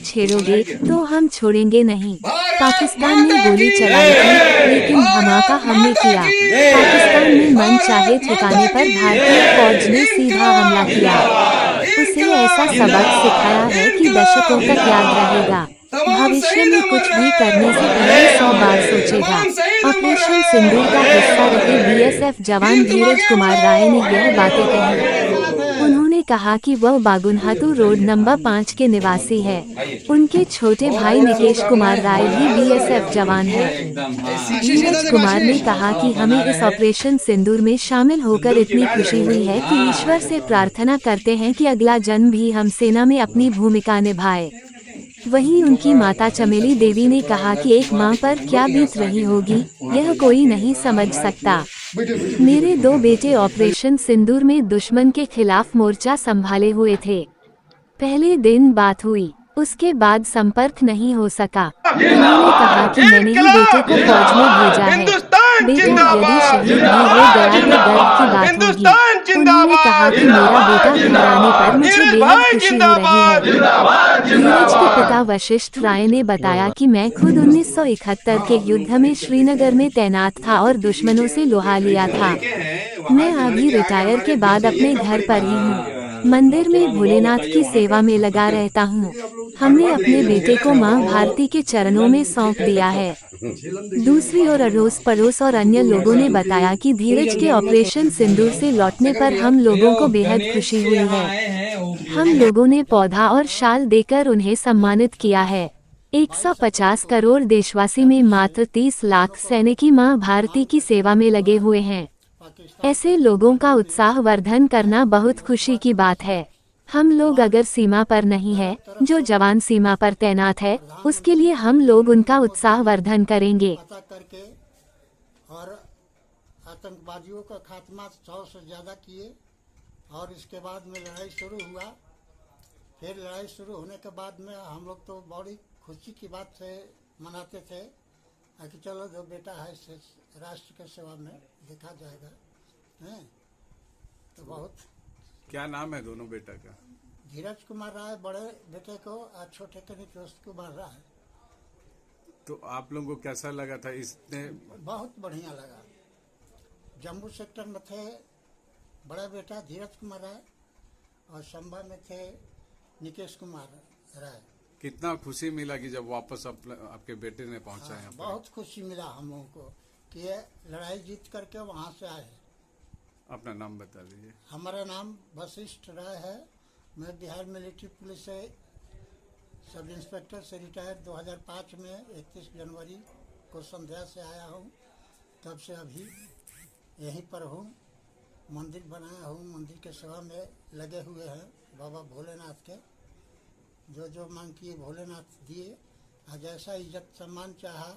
छेड़ोगे तो हम छोड़ेंगे नहीं। पाकिस्तान ने गोली चलाई थी, लेकिन धमाका हमने किया। पाकिस्तान ने मन चाहे ठिकाने पर भारतीय फौज ने सीधा हमला किया। उसे ऐसा सबक सिखाया है कि दशकों तक याद रहेगा। भविष्य में कुछ भी करने से पहले 100 बार सोचेगा। ऑपरेशन सिंदूर का हिस्सा रहे बीएसएफ जवान धीरज कुमार राय ने यह बातें कही। उन्होंने कहा कि वह बागुनहातू रोड नंबर 5 के निवासी है। उनके छोटे भाई निकेश कुमार राय भी बीएसएफ जवान है। धीरज कुमार ने कहा कि हमें इस ऑपरेशन सिंदूर में शामिल होकर इतनी खुशी हुई है कि ईश्वर से प्रार्थना करते हैं कि अगला जन्म भी हम सेना में अपनी भूमिका निभाए। वहीं उनकी माता चमेली देवी ने कहा कि एक मां पर क्या बीत रही होगी, यह कोई नहीं समझ सकता। मेरे 2 बेटे ऑपरेशन सिंदूर में दुश्मन के खिलाफ मोर्चा संभाले हुए थे। पहले दिन बात हुई, उसके बाद संपर्क नहीं हो सका। उन्होंने कहा कि मैंने ही बेटे को फौज में भेजा है। बेटा यदि शहीद भी हो गया तो गर्व की बात होगी। उन्होंने कहा कि मेरा बेटा घर आने पर मुझे बेहद खुशी हो रही है। धीरज के पिता वशिष्ठ राय ने बताया कि मैं खुद 1971 के युद्ध में श्रीनगर में तैनात था और दुश्मनों से लोहा लिया था। मैं अभी रिटायर के बाद अपने घर पर ही हूँ। मंदिर में भोलेनाथ की सेवा में लगा रहता हूँ। हमने अपने बेटे को मां भारती के चरणों में सौंप दिया है। दूसरी ओर अड़ोस पड़ोस और अन्य लोगों ने बताया कि धीरज के ऑपरेशन सिंदूर से लौटने पर हम लोगों को बेहद खुशी हुई है। हम लोगों ने पौधा और शाल देकर उन्हें सम्मानित किया है। 150 करोड़ देशवासी में मात्र 30 लाख सैनिकी मां भारती की सेवा में लगे हुए हैं। ऐसे लोगों का उत्साह वर्धन करना बहुत खुशी की बात है। हम लोग अगर सीमा पर नहीं है, जो जवान सीमा पर तैनात है, उसके लिए हम लोग उनका उत्साह वर्धन करेंगे। और आतंकवादियों का खात्मा 100 से ज्यादा किए और इसके बाद में लड़ाई शुरू हुआ। फिर लड़ाई शुरू होने के बाद में हम लोग तो बड़ी खुशी की बात से मनाते थे कि चलो जो बेटा है राष्ट्र के सेवा में देखा जाएगा। हैं तो बहुत। क्या नाम है दोनों बेटा का? धीरज कुमार राय बड़े बेटे को और छोटे के निकेश कुमार राय। तो आप लोगों को कैसा लगा था इसने? बहुत बढ़िया लगा। जम्मू सेक्टर में थे बड़ा बेटा धीरज कुमार राय और संभा में थे निकेश कुमार राय। कितना खुशी मिला कि जब वापस आपके बेटे ने पहुंचा यहाँ पर? बहुत खुशी मिला हम लोगों को कि ये लड़ाई जीत करके वहाँ से आए। अपना नाम बता दीजिए। हमारा नाम वशिष्ठ राय है। मैं बिहार मिलिट्री पुलिस से सब इंस्पेक्टर से रिटायर 2005 में 31 जनवरी को संध्या से आया हूँ। तब से अभी यहीं पर हूँ। मंदिर बनाया हूँ, मंदिर के सेवा में लगे हुए हैं बाबा भोलेनाथ के। जो जो मांग किए भोलेनाथ दिए और जैसा इज्जत सम्मान चाहा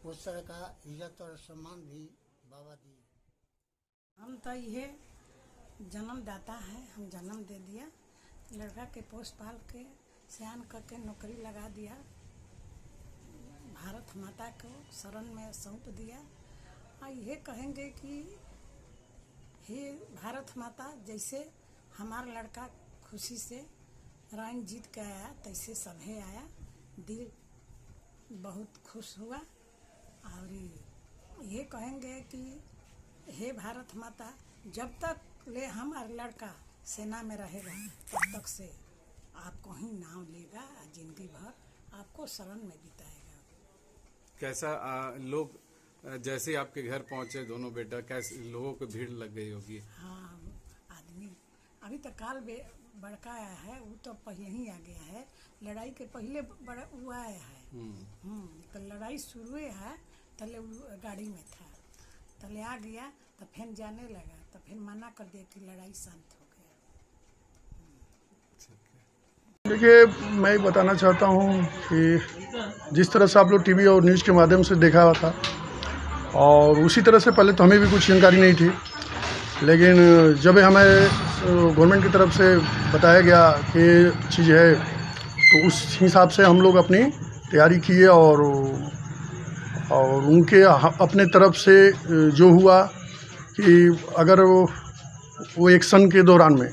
उस तरह का इज्जत और सम्मान भी बाबा दिए। हम तो ये जन्मदाता है, हम जन्म दे दिया, लड़का के पोस पाल के सयान करके नौकरी लगा दिया, भारत माता को शरण में सौंप दिया। और ये कहेंगे कि हे भारत माता, जैसे हमारा लड़का खुशी से रंग जीत के आया तैसे सभे आया, दिल बहुत खुश हुआ। और ये कहेंगे कि हे भारत माता, जब तक ले हमारा लड़का सेना में रहेगा तब तक से आपको ही नाम लेगा, जिंदगी भर आपको शरण में बिताएगा। कैसा लोग जैसे आपके घर पहुंचे दोनों बेटा, कैसे लोगों को भीड़ लग गई होगी? हाँ, आदमी अभी तक काल बड़का आया है, वो तो पहले ही आ गया है। लड़ाई के पहले बड़ा वो आया है। तो लड़ाई शुरू है तले गाड़ी में था, तले आ गया तो फिर जाने लगा, तो फिर मना कर दिया कि लड़ाई शांत हो गया। देखिए, मैं बताना चाहता हूँ कि जिस तरह से आप लोग टीवी और न्यूज़ के माध्यम से देखा हुआ था, और उसी तरह से पहले तो हमें भी कुछ जानकारी नहीं थी, लेकिन जब हमें गवर्नमेंट की तरफ से बताया गया कि चीज़ है, तो उस हिसाब से हम लोग अपनी तैयारी किए और उनके अपने तरफ से जो हुआ कि अगर वो एक्शन के दौरान में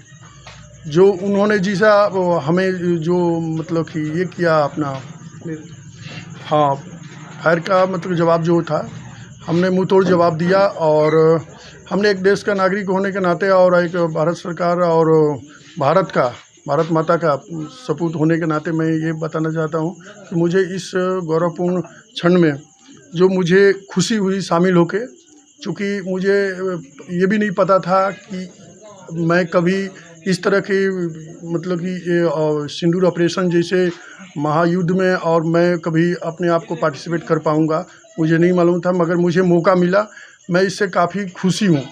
जो उन्होंने जैसा हमें जो मतलब कि ये किया अपना, हाँ, फायर का मतलब जवाब जो था, हमने मुंह तोड़ जवाब दिया। और हमने एक देश का नागरिक होने के नाते और एक भारत सरकार और भारत माता का सपूत होने के नाते मैं ये बताना चाहता हूँ कि मुझे इस गौरवपूर्ण क्षण में जो मुझे खुशी हुई शामिल होके, चूँकि मुझे ये भी नहीं पता था कि मैं कभी इस तरह की मतलब कि ये सिंदूर ऑपरेशन जैसे महायुद्ध में और मैं कभी अपने आप को पार्टिसिपेट कर पाऊँगा, मुझे नहीं मालूम था। मगर मुझे मौका मिला, मैं इससे काफ़ी खुशी हूँ,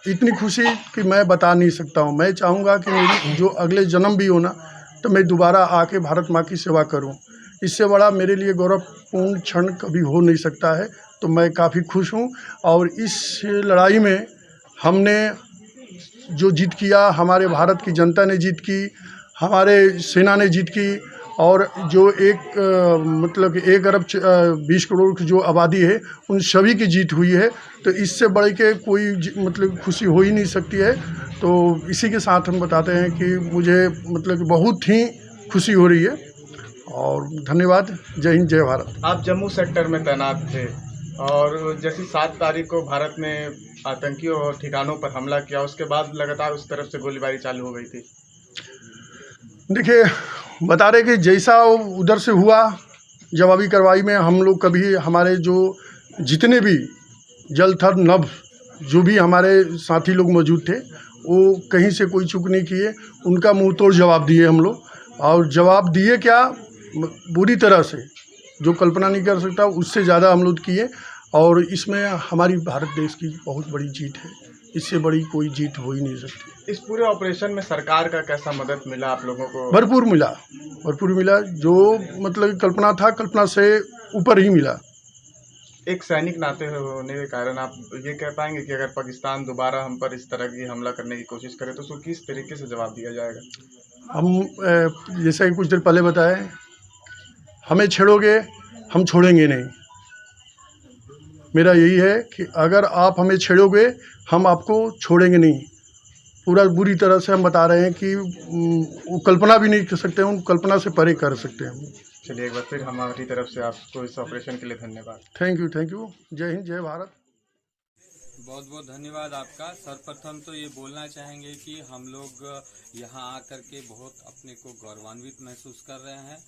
इतनी खुशी कि मैं बता नहीं सकता हूँ। मैं चाहूँगा कि मेरी जो अगले जन्म भी हो ना, तो मैं दोबारा आके भारत माँ की सेवा करूँ। इससे बड़ा मेरे लिए गौरवपूर्ण क्षण कभी हो नहीं सकता है। तो मैं काफ़ी खुश हूँ। और इस लड़ाई में हमने जो जीत किया, हमारे भारत की जनता ने जीत की, हमारे सेना ने जीत की। और जो मतलब 1 अरब 20 करोड़ की जो आबादी है, उन सभी की जीत हुई है। तो इससे बढ़ के कोई मतलब खुशी हो ही नहीं सकती है। तो इसी के साथ हम बताते हैं कि मुझे मतलब कि बहुत ही खुशी हो रही है। और धन्यवाद। जय हिंद, जय भारत। आप जम्मू सेक्टर में तैनात थे और जैसे 7 तारीख को भारत ने आतंकियों और ठिकानों पर हमला किया, उसके बाद लगातार उस तरफ से गोलीबारी चालू हो गई थी। देखिए, बता रहे कि जैसा उधर से हुआ जवाबी कार्रवाई में, हम लोग कभी हमारे जो जितने भी जल थल नभ जो भी हमारे साथी लोग मौजूद थे, वो कहीं से कोई चूक नहीं किए। उनका मुंह तोड़ जवाब दिए हम लोग। और जवाब दिए क्या, बुरी तरह से, जो कल्पना नहीं कर सकता उससे ज़्यादा हम लोग किए। और इसमें हमारी भारत देश की बहुत बड़ी जीत है, इससे बड़ी कोई जीत हो ही नहीं सकती। इस पूरे ऑपरेशन में सरकार का कैसा मदद मिला आप लोगों को? भरपूर मिला। जो मतलब कल्पना था, कल्पना से ऊपर ही मिला। एक सैनिक नाते होने के कारण आप ये कह पाएंगे कि अगर पाकिस्तान दोबारा हम पर इस तरह की हमला करने की कोशिश करे तो उसको किस तरीके से जवाब दिया जाएगा? हम जैसा कि कुछ देर पहले बताए, हमें छेड़ोगे हम छोड़ेंगे नहीं। मेरा यही है कि अगर आप हमें छेड़ोगे हम आपको छोड़ेंगे नहीं। पूरा बुरी तरह से हम बता रहे हैं कि वो कल्पना भी नहीं कर सकते, उन कल्पना से परे कर सकते हैं। चलिए, एक बार फिर हमारी तरफ से आपको इस ऑपरेशन के लिए धन्यवाद। Thank you. जय हिंद, जय भारत। बहुत बहुत धन्यवाद आपका। सर्वप्रथम तो ये बोलना चाहेंगे कि हम लोग यहाँ आकर के बहुत अपने को गौरवान्वित महसूस कर रहे हैं।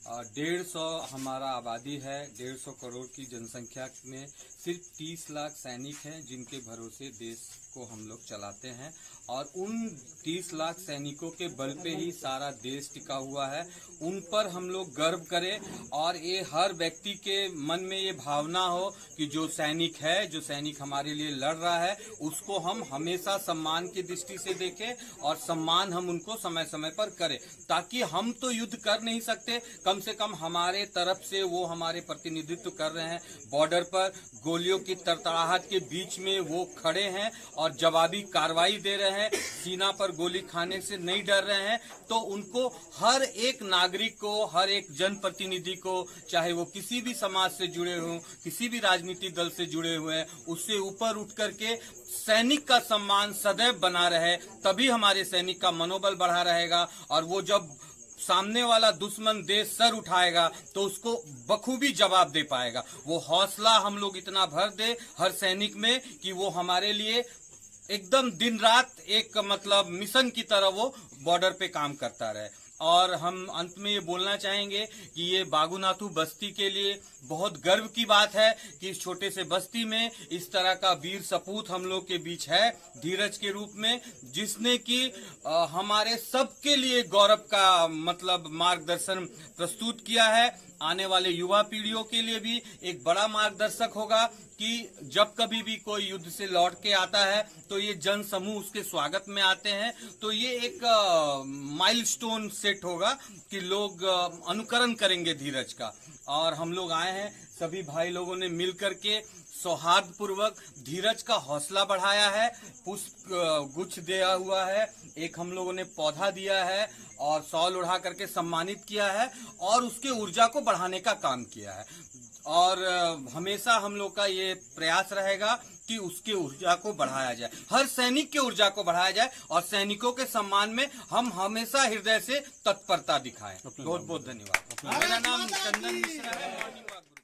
150 हमारा आबादी है, 150 करोड़ की जनसंख्या में सिर्फ 30 लाख सैनिक हैं जिनके भरोसे देश को हम लोग चलाते हैं। और उन 30 लाख सैनिकों के बल पे ही सारा देश टिका हुआ है। उन पर हम लोग गर्व करें और ये हर व्यक्ति के मन में ये भावना हो कि जो सैनिक है, जो सैनिक हमारे लिए लड़ रहा है, उसको हम हमेशा सम्मान की दृष्टि से देखें और सम्मान हम उनको समय समय पर करें, ताकि हम तो युद्ध कर नहीं सकते, कम से कम हमारे तरफ से वो हमारे प्रतिनिधित्व कर रहे हैं। बॉर्डर पर गोलियों की तड़तड़ाहट के बीच में वो खड़े हैं और जवाबी कार्रवाई दे रहे हैं, सीना पर गोली खाने से नहीं डर रहे हैं। तो उनको हर एक नागरिक को, हर एक जनप्रतिनिधि को, चाहे वो किसी भी समाज से जुड़े हों, किसी भी राजनीतिक दल से जुड़े हुए हैं, उससे ऊपर उठ करके सैनिक का सम्मान सदैव बना रहे, तभी हमारे सैनिक का मनोबल बढ़ा रहेगा। और वो जब सामने वाला दुश्मन देश सर उठाएगा तो उसको बखूबी जवाब दे पाएगा। वो हौसला हम लोग इतना भर दे हर सैनिक में कि वो हमारे लिए एकदम दिन रात एक मतलब मिशन की तरह वो बॉर्डर पे काम करता रहे। और हम अंत में ये बोलना चाहेंगे कि ये बागुनाथू बस्ती के लिए बहुत गर्व की बात है कि इस छोटे से बस्ती में इस तरह का वीर सपूत हम लोग के बीच है, धीरज के रूप में, जिसने कि हमारे सबके लिए गौरव का मतलब मार्गदर्शन प्रस्तुत किया है। आने वाले युवा पीढ़ियों के लिए भी एक बड़ा मार्गदर्शक होगा कि जब कभी भी कोई युद्ध से लौट के आता है तो ये जन समूह उसके स्वागत में आते हैं। तो ये एक माइलस्टोन सेट होगा कि लोग अनुकरण करेंगे धीरज का। और हम लोग आए हैं, सभी भाई लोगों ने मिल करके सौहार्दपूर्वक धीरज का हौसला बढ़ाया है, पुष्प गुच्छ दिया हुआ है, एक हम लोगों ने पौधा दिया है और शॉल उड़ा करके सम्मानित किया है और उसके ऊर्जा को बढ़ाने का काम किया है। और हमेशा हम लोग का ये प्रयास रहेगा कि उसकी ऊर्जा को बढ़ाया जाए, हर सैनिक की ऊर्जा को बढ़ाया जाए और सैनिकों के सम्मान में हम हमेशा हृदय से तत्परता दिखाएं। बहुत बहुत धन्यवाद। मेरा नाम चंदन मिश्रा है।